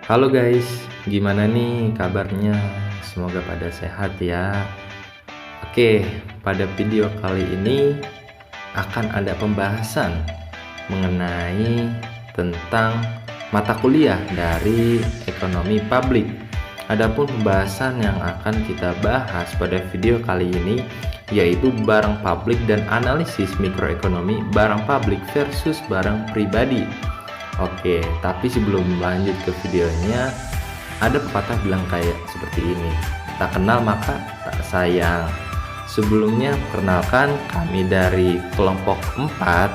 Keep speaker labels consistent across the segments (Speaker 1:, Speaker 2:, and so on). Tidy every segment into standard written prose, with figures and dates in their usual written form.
Speaker 1: Halo guys, gimana nih kabarnya? Semoga pada sehat ya. Oke, pada video kali ini akan ada pembahasan mengenai tentang mata kuliah dari ekonomi publik. Adapun pembahasan yang akan kita bahas pada video kali ini yaitu barang publik dan analisis mikroekonomi barang publik versus barang pribadi. Oke, tapi sebelum lanjut ke videonya, ada pepatah bilang kayak seperti ini. Tak kenal maka tak sayang. Sebelumnya perkenalkan kami dari kelompok 4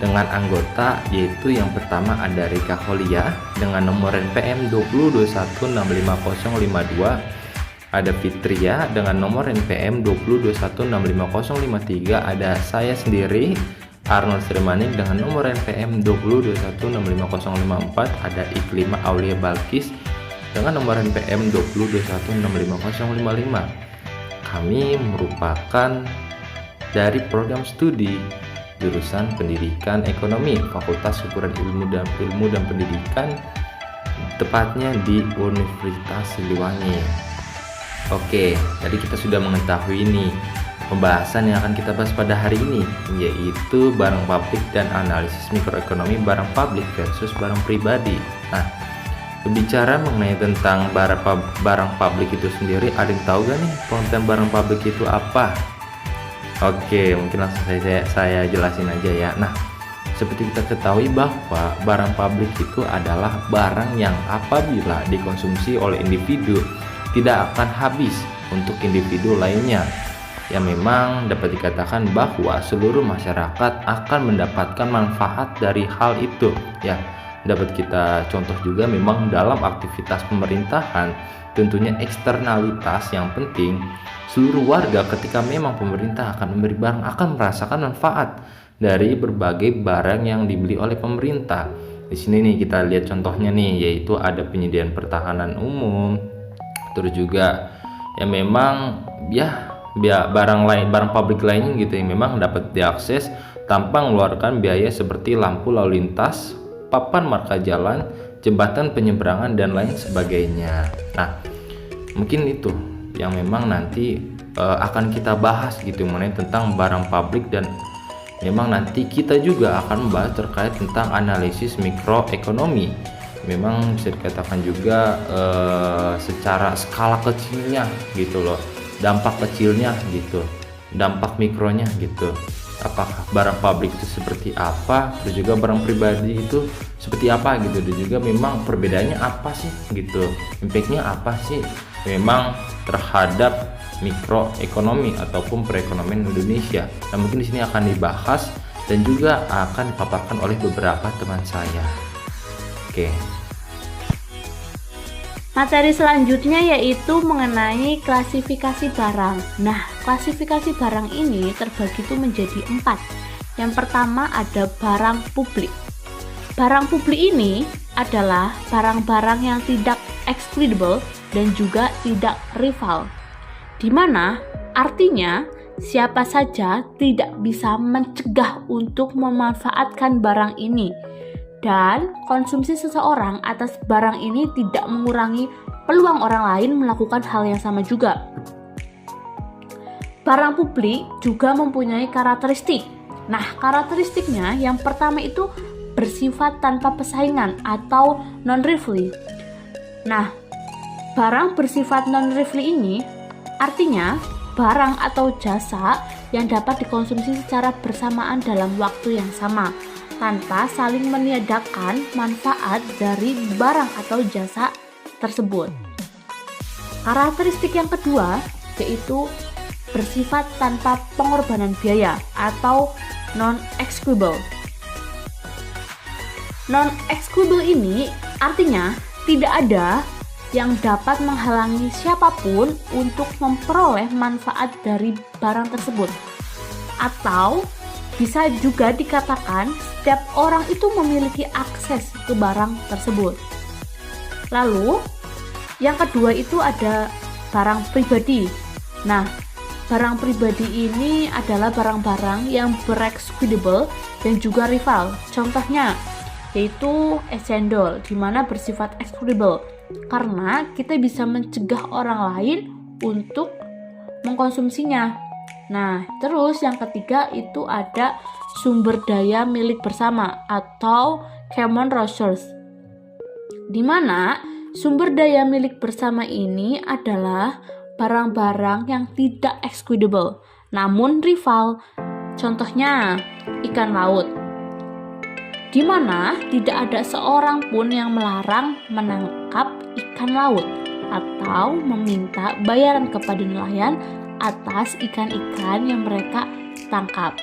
Speaker 1: dengan anggota, yaitu yang pertama ada Rika Kholia dengan nomor NPM 2021655052, ada Fitria dengan nomor NPM 2021655053, ada saya sendiri Arnold Srimanik dengan nomor NPM 2021655054, ada Iklima Aulia Balkis dengan nomor NPM 2021655055. Kami merupakan dari program studi jurusan Pendidikan Ekonomi Fakultas Keguruan Ilmu dan Pendidikan, tepatnya di Universitas Siliwangi. Oke, tadi kita sudah mengetahui ini pembahasan yang akan kita bahas pada hari ini, yaitu barang publik dan analisis mikroekonomi barang publik versus barang pribadi. Nah, berbicara mengenai tentang barang publik itu sendiri, ada yang tahu gak nih konten barang publik itu apa? Oke, mungkin langsung saya jelasin aja ya. Nah, seperti kita ketahui bahwa barang publik itu adalah barang yang apabila dikonsumsi oleh individu tidak akan habis untuk individu lainnya. Ya, memang dapat dikatakan bahwa seluruh masyarakat akan mendapatkan manfaat dari hal itu. Ya, dapat kita contoh juga memang dalam aktivitas pemerintahan, tentunya eksternalitas yang penting. Seluruh warga ketika memang pemerintah akan memberi barang akan merasakan manfaat dari berbagai barang yang dibeli oleh pemerintah. Di sini nih kita lihat contohnya nih, yaitu ada penyediaan pertahanan umum, terus juga ya memang barang publik lainnya gitu yang memang dapat diakses tanpa mengeluarkan biaya seperti lampu lalu lintas, papan marka jalan, jembatan penyeberangan dan lain sebagainya. Nah, mungkin itu yang memang nanti akan kita bahas gitu mengenai tentang barang publik, dan memang nanti kita juga akan membahas terkait tentang analisis mikroekonomi. Memang bisa dikatakan juga secara skala kecilnya gitu loh, dampak kecilnya gitu, dampak mikronya gitu, apakah barang publik itu seperti apa, terus juga barang pribadi itu seperti apa gitu, dan juga memang perbedaannya apa sih gitu, impactnya apa sih memang terhadap mikroekonomi ataupun perekonomian Indonesia. Nah, mungkin di sini akan dibahas dan juga akan dipaparkan oleh beberapa teman saya. Oke.
Speaker 2: Materi selanjutnya yaitu mengenai klasifikasi barang. Nah, klasifikasi barang ini terbagi itu menjadi 4. Yang pertama ada barang publik. Barang publik ini adalah barang-barang yang tidak excludable dan juga tidak rival, di mana artinya siapa saja tidak bisa mencegah untuk memanfaatkan barang ini, dan konsumsi seseorang atas barang ini tidak mengurangi peluang orang lain melakukan hal yang sama juga. Barang publik juga mempunyai karakteristik. Nah, karakteristiknya yang pertama itu bersifat tanpa persaingan atau non-rivalry. Nah, barang bersifat non-rivalry ini artinya barang atau jasa yang dapat dikonsumsi secara bersamaan dalam waktu yang sama, tanpa saling meniadakan manfaat dari barang atau jasa tersebut. Karakteristik yang kedua yaitu bersifat tanpa pengorbanan biaya atau non-excludable. Non-excludable ini artinya tidak ada yang dapat menghalangi siapapun untuk memperoleh manfaat dari barang tersebut, atau bisa juga dikatakan setiap orang itu memiliki akses ke barang tersebut. Lalu yang kedua itu ada barang pribadi. Nah, barang pribadi ini adalah barang-barang yang berexcludable dan juga rival. Contohnya yaitu exchangeable, di mana bersifat excludable, karena kita bisa mencegah orang lain untuk mengkonsumsinya. Nah, terus yang ketiga itu ada sumber daya milik bersama atau common resource, di mana sumber daya milik bersama ini adalah barang-barang yang tidak excludable, namun rival. Contohnya, ikan laut, di mana tidak ada seorang pun yang melarang menangkap ikan laut atau meminta bayaran kepada nelayan atas ikan-ikan yang mereka tangkap.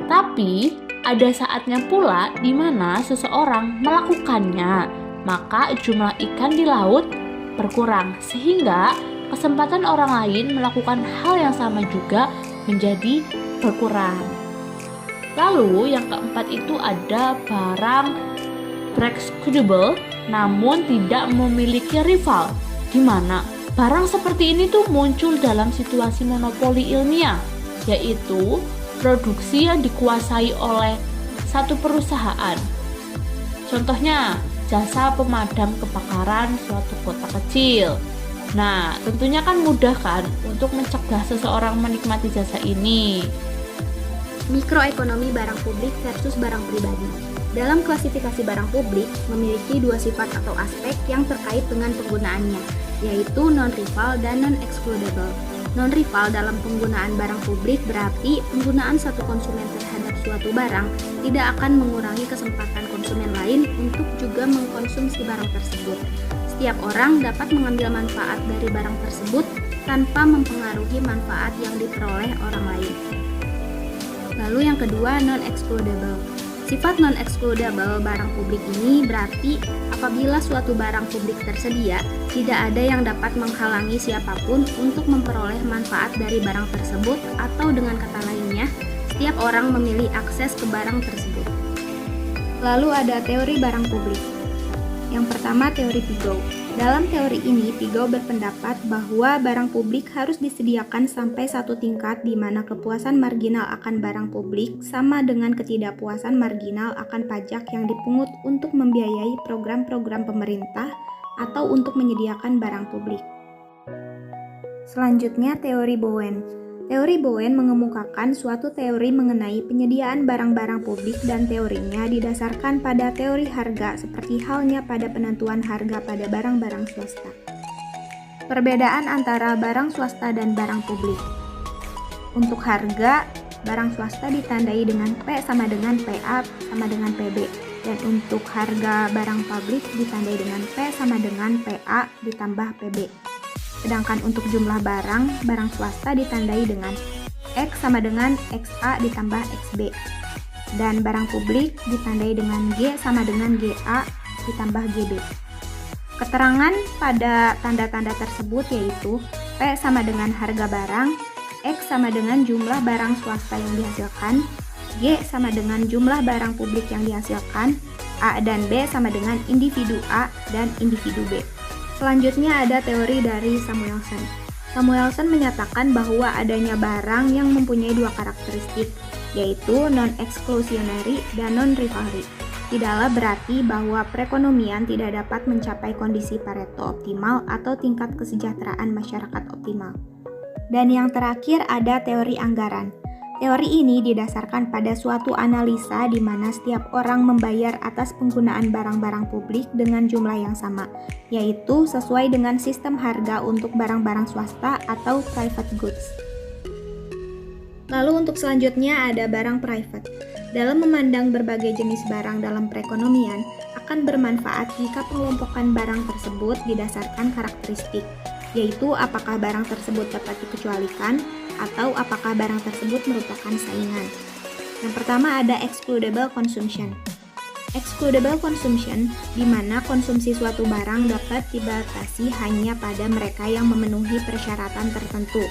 Speaker 2: Tapi, ada saatnya pula di mana seseorang melakukannya, maka jumlah ikan di laut berkurang, sehingga kesempatan orang lain melakukan hal yang sama juga menjadi berkurang. Lalu yang keempat itu ada barang excludable namun tidak memiliki rival, di mana barang seperti ini tuh muncul dalam situasi monopoli ilmiah, yaitu produksi yang dikuasai oleh satu perusahaan. Contohnya, jasa pemadam kebakaran suatu kota kecil. Nah, tentunya kan mudah kan untuk mencegah seseorang menikmati jasa ini.
Speaker 3: Mikroekonomi barang publik versus barang pribadi. Dalam klasifikasi barang publik memiliki dua sifat atau aspek yang terkait dengan penggunaannya, yaitu non-rival dan non-excludable. Non-rival dalam penggunaan barang publik berarti penggunaan satu konsumen terhadap suatu barang tidak akan mengurangi kesempatan konsumen lain untuk juga mengkonsumsi barang tersebut. Setiap orang dapat mengambil manfaat dari barang tersebut tanpa mempengaruhi manfaat yang diperoleh orang lain. Lalu yang kedua, non-excludable. Sifat non-excludable barang publik ini berarti apabila suatu barang publik tersedia, tidak ada yang dapat menghalangi siapapun untuk memperoleh manfaat dari barang tersebut, atau dengan kata lainnya, setiap orang memilih akses ke barang tersebut. Lalu ada teori barang publik. Yang pertama, teori Pigot. Dalam teori ini, Pigot berpendapat bahwa barang publik harus disediakan sampai satu tingkat di mana kepuasan marginal akan barang publik sama dengan ketidakpuasan marginal akan pajak yang dipungut untuk membiayai program-program pemerintah atau untuk menyediakan barang publik. Selanjutnya, teori Bowen. Teori Bowen mengemukakan suatu teori mengenai penyediaan barang-barang publik dan teorinya didasarkan pada teori harga seperti halnya pada penentuan harga pada barang-barang swasta. Perbedaan antara barang swasta dan barang publik. Untuk harga, barang swasta ditandai dengan P sama dengan PA sama dengan PB, dan untuk harga barang publik ditandai dengan P sama dengan PA ditambah PB. Sedangkan untuk jumlah barang swasta ditandai dengan X sama dengan XA ditambah XB. Dan barang publik ditandai dengan G sama dengan GA ditambah GB. Keterangan pada tanda-tanda tersebut yaitu P sama dengan harga barang, X sama dengan jumlah barang swasta yang dihasilkan, G sama dengan jumlah barang publik yang dihasilkan, A dan B sama dengan individu A dan individu B. Selanjutnya ada teori dari Samuelson. Samuelson menyatakan bahwa adanya barang yang mempunyai dua karakteristik, yaitu non-exclusionary dan non-rivalry. Tidaklah berarti bahwa perekonomian tidak dapat mencapai kondisi Pareto optimal atau tingkat kesejahteraan masyarakat optimal. Dan yang terakhir ada teori anggaran. Teori ini didasarkan pada suatu analisa di mana setiap orang membayar atas penggunaan barang-barang publik dengan jumlah yang sama, yaitu sesuai dengan sistem harga untuk barang-barang swasta atau private goods. Lalu untuk selanjutnya ada barang private. Dalam memandang berbagai jenis barang dalam perekonomian, akan bermanfaat jika pengelompokan barang tersebut didasarkan karakteristik, yaitu apakah barang tersebut dapat dikecualikan, atau apakah barang tersebut merupakan saingan. Yang pertama ada excludable consumption. Excludable consumption, di mana konsumsi suatu barang dapat dibatasi hanya pada mereka yang memenuhi persyaratan tertentu.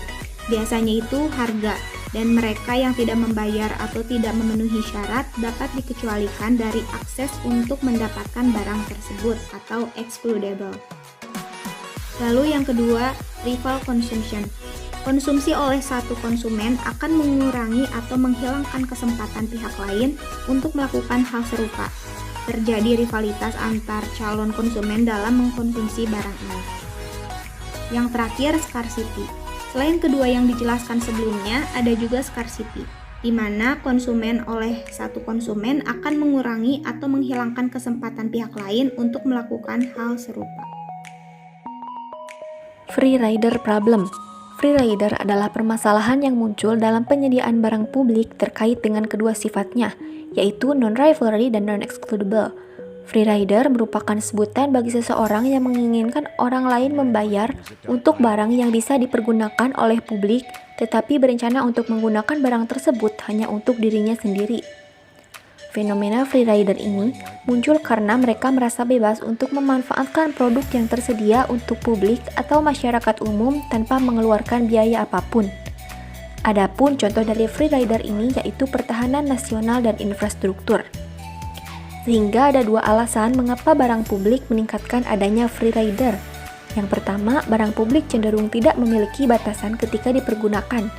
Speaker 3: Biasanya itu harga, dan mereka yang tidak membayar atau tidak memenuhi syarat dapat dikecualikan dari akses untuk mendapatkan barang tersebut atau excludable. Lalu yang kedua, rival consumption. Konsumsi oleh satu konsumen akan mengurangi atau menghilangkan kesempatan pihak lain untuk melakukan hal serupa. terjadi rivalitas antar calon konsumen dalam mengkonsumsi barang ini. Yang terakhir, scarcity. Selain kedua yang dijelaskan sebelumnya, ada juga scarcity, di mana konsumen oleh satu konsumen akan mengurangi atau menghilangkan kesempatan pihak lain untuk melakukan hal serupa.
Speaker 4: Free rider problem. Free rider adalah permasalahan yang muncul dalam penyediaan barang publik terkait dengan kedua sifatnya, yaitu non-rivalry dan non-excludable. Free rider merupakan sebutan bagi seseorang yang menginginkan orang lain membayar untuk barang yang bisa dipergunakan oleh publik, tetapi berencana untuk menggunakan barang tersebut hanya untuk dirinya sendiri. Fenomena free rider ini muncul karena mereka merasa bebas untuk memanfaatkan produk yang tersedia untuk publik atau masyarakat umum tanpa mengeluarkan biaya apapun. Adapun contoh dari free rider ini yaitu pertahanan nasional dan infrastruktur. Sehingga ada dua alasan mengapa barang publik meningkatkan adanya free rider. Yang pertama, barang publik cenderung tidak memiliki batasan ketika dipergunakan.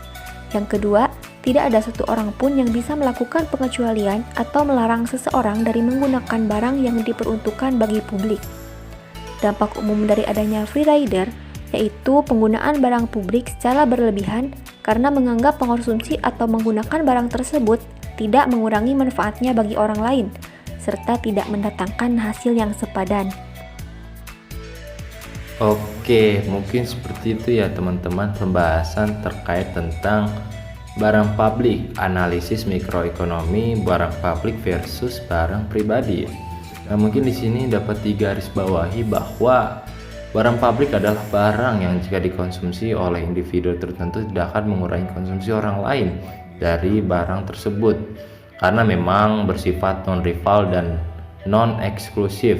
Speaker 4: Yang kedua, tidak ada satu orang pun yang bisa melakukan pengecualian atau melarang seseorang dari menggunakan barang yang diperuntukkan bagi publik. Dampak umum dari adanya free rider yaitu penggunaan barang publik secara berlebihan karena menganggap pengonsumsi atau menggunakan barang tersebut tidak mengurangi manfaatnya bagi orang lain, serta tidak mendatangkan hasil yang sepadan.
Speaker 1: Oke, mungkin seperti itu ya teman-teman pembahasan terkait tentang barang publik, analisis mikroekonomi barang publik versus barang pribadi. Nah, mungkin di sini dapat digarisbawahi bahwa barang publik adalah barang yang jika dikonsumsi oleh individu tertentu tidak akan mengurangi konsumsi orang lain dari barang tersebut karena memang bersifat non-rival dan non-eksklusif.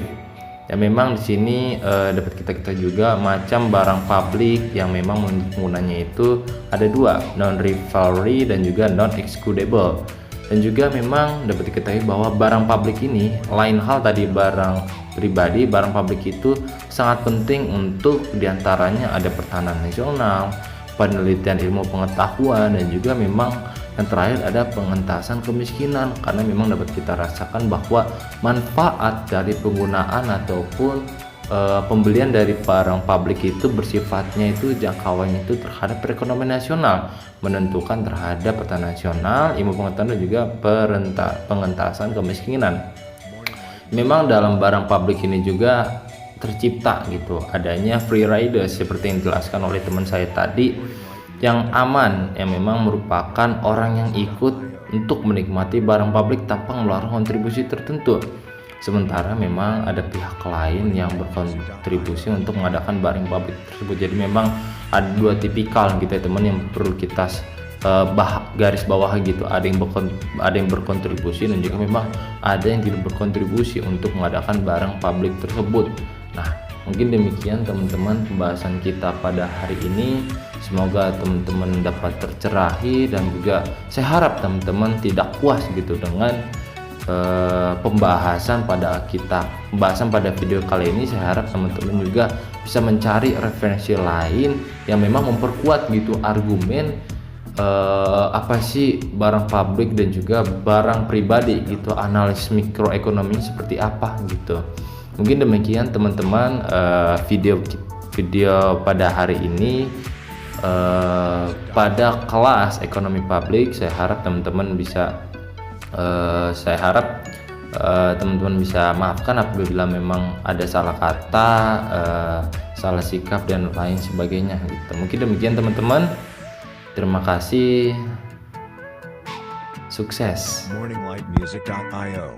Speaker 1: Ya memang di sini dapat kita juga macam barang publik yang memang penggunanya itu ada dua, non-rivalry dan juga non-excludable. Dan juga memang dapat diketahui bahwa barang publik ini lain hal tadi barang pribadi, barang publik itu sangat penting untuk diantaranya ada pertahanan nasional, penelitian ilmu pengetahuan, dan juga memang yang terakhir ada pengentasan kemiskinan karena memang dapat kita rasakan bahwa manfaat dari penggunaan ataupun pembelian dari barang publik itu bersifatnya itu jangkauannya itu terhadap perekonomian nasional, menentukan terhadap pertahanan nasional, ilmu pengetahuan dan juga pengentasan kemiskinan. Memang dalam barang publik ini juga tercipta gitu adanya free rider seperti yang dijelaskan oleh teman saya tadi, yang aman, yang memang merupakan orang yang ikut untuk menikmati barang publik tanpa mengeluarkan kontribusi tertentu. Sementara memang ada pihak lain yang berkontribusi untuk mengadakan barang publik tersebut. Jadi memang ada dua tipikal gitu ya teman yang perlu kita garis bawah gitu. Ada yang berkontribusi dan juga memang ada yang tidak berkontribusi untuk mengadakan barang publik tersebut. Nah, mungkin demikian teman-teman pembahasan kita pada hari ini. Semoga teman-teman dapat tercerahi dan juga saya harap teman-teman tidak puas gitu dengan pembahasan pada video kali ini. Saya harap teman-teman juga bisa mencari referensi lain yang memang memperkuat gitu argumen apa sih barang publik dan juga barang pribadi gitu, analisis mikroekonomi seperti apa gitu. Mungkin demikian teman-teman video pada hari ini pada kelas ekonomi publik. Saya harap teman-teman bisa teman-teman bisa maafkan apabila memang ada salah kata, salah sikap dan lain sebagainya gitu. Mungkin demikian teman-teman. Terima kasih. Sukses.
Speaker 5: morninglightmusic.io